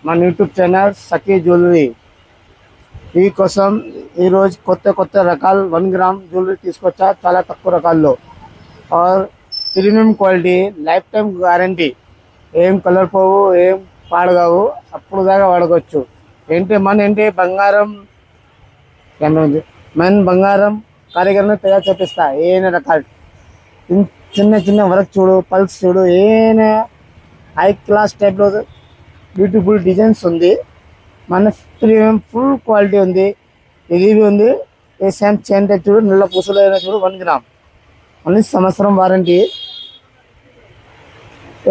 మన YouTube channel సఖీ jewellery ఈ కోసం ఈరోజు కొత్త రకాలు 1 గ్రామ్ జ్యువెలరీ తీసుకొచ్చా. చాలా తక్కువ రకాల్లో ఆర్ premium quality, life time guarantee. ఏం కలర్ పోవు, ఏం పాడగావు, అప్పుడు దాకా వాడుకోవచ్చు. ఏంటి బంగారం బంగారం కారీగర్ని తయారు చేపిస్తా. ఏమైనా రకాలు చిన్న వర్క్ చూడు, పల్స్ చూడు, ఏమైనా హై క్లాస్ టైప్లో బ్యూటిఫుల్ డిజైన్స్ ఉంది. మన ప్రీమియం ఫుల్ క్వాలిటీ ఉంది. ఇది ఉంది. ఏ శామ్ చైన్ టైప్ చూడు, నల్ల పూసలు అయినా చూడు, 1 గ్రామ్ ఓన్లీ సంవత్సరం వారంటీ.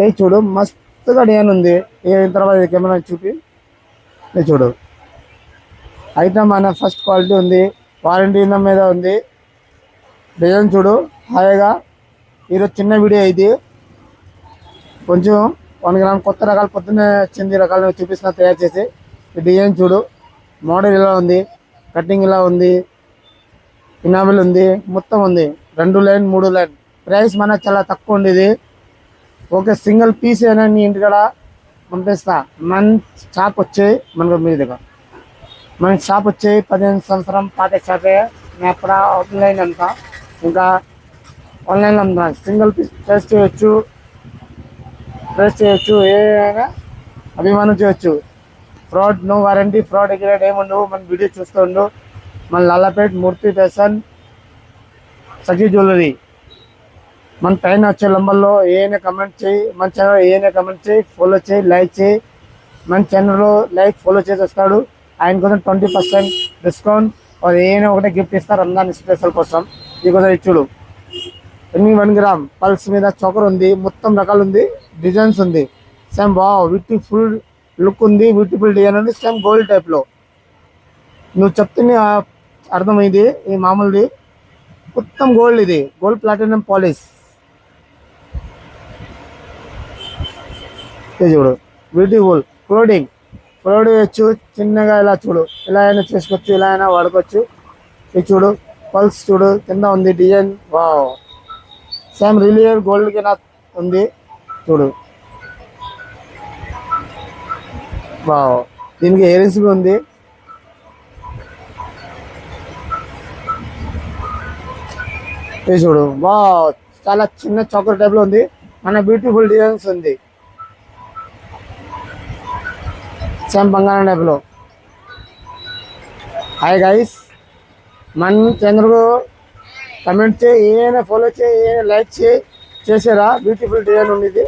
ఏ చూడు మస్తుగా డిజైన్ ఉంది. తర్వాత కెమెరా చూపి చూడు. ఐటమ్ మన ఫస్ట్ క్వాలిటీ ఉంది, వారంటీ మీద ఉంది. డిజైన్ చూడు హాయిగా. ఈరోజు చిన్న వీడియో ఇది, కొంచెం 1 గ్రామ్ కొత్త రకాలు పొద్దున్నే వచ్చింది రకాలు చూపిస్తున్నా తయారు చేసి. ఈ డిజైన్ చూడు, మోడల్ ఇలా ఉంది, కటింగ్ ఇలా ఉంది, ఇనామిల్ ఉంది, మొత్తం ఉంది. 2 లైన్ 3 లైన్. ప్రైస్ మన చాలా తక్కువ ఉండేది. ఓకే, సింగిల్ పీస్ అయినా నీ ఇంటికాడ పంపిస్తా. మన షాప్ వచ్చాయి మనకు మీ దగ్గర. మన షాప్ వచ్చాయి 15 సంవత్సరం పాత షాపే. నేను అక్కడ ఆన్లైన్ అంతా, ఇంకా ఆన్లైన్లో అంతా. సింగిల్ పీస్ టెస్ట్ చేయొచ్చు, ఏమైనా అభిమానం చేయొచ్చు. ఫ్రాడ్ నో వారంటీ, ఫ్రాడ్ ఎగ్రేట్ ఏముండవు. మన వీడియో చూస్తూ ఉండు. మన లాలాపేట్ మూర్తి ఫ్యాషన్ సఖీ జ్యువెలరీ. మన పైన వచ్చే నంబర్లో ఏమైనా కమెంట్ చేయి, మన ఛానల్ ఏమైనా కమెంట్ చేయి, ఫాలో చేయి, లైక్ చేయి. మన ఛానల్లో లైక్ ఫాలో చేసి వస్తాడు. ఆయన కోసం 20% డిస్కౌంట్ ఏమైనా ఒకటే గిఫ్ట్ ఇస్తారు రంజాన్ స్పెషల్ కోసం. ఈ కోసం ఇచ్చుడు. 1 గ్రామ్ పల్స్ మీద చోకర్ ఉంది, మొత్తం రకాలు ఉంది, డిజైన్స్ ఉంది. సేమ్ బ్యూటిఫుల్ లుక్ ఉంది, బ్యూటిఫుల్ డిజైన్ ఉంది. సేమ్ గోల్డ్ టైప్లో. నువ్వు చెప్తే అర్థమైంది. ఈ మామూలుది మొత్తం గోల్డ్, ఇది గోల్డ్ ప్లాటినం పాలిష్. చూడు బ్యూటిఫుల్ క్లోడింగ్ వేయచ్చు. చిన్నగా ఇలా చూడు, ఇలా అయినా చేసుకోవచ్చు, ఇలా అయినా వాడుకోవచ్చు. ఇది చూడు పల్స్ చూడు, కింద ఉంది డిజైన్. వావ్, సేమ్ రిలియర్ గోల్డ్ కి ఉంది చూడు. వావ్, దీనికి ఇయరింగ్స్ ఉంది. ఇది చూడు, వావ్, చాలా చిన్న చాక్లెట్ టైప్ లో ఉంది. మన బ్యూటిఫుల్ డిజైన్స్ ఉంది. సేమ్ బంగారం టైప్ లో. హాయ్ గైస్, మన ఛానల్ కమెంట్ చేయి, ఏమైనా ఫాలో చేయి, ఏమైనా లైక్ చేసారా. బ్యూటిఫుల్ డిజైన్ ఉంది ఇది.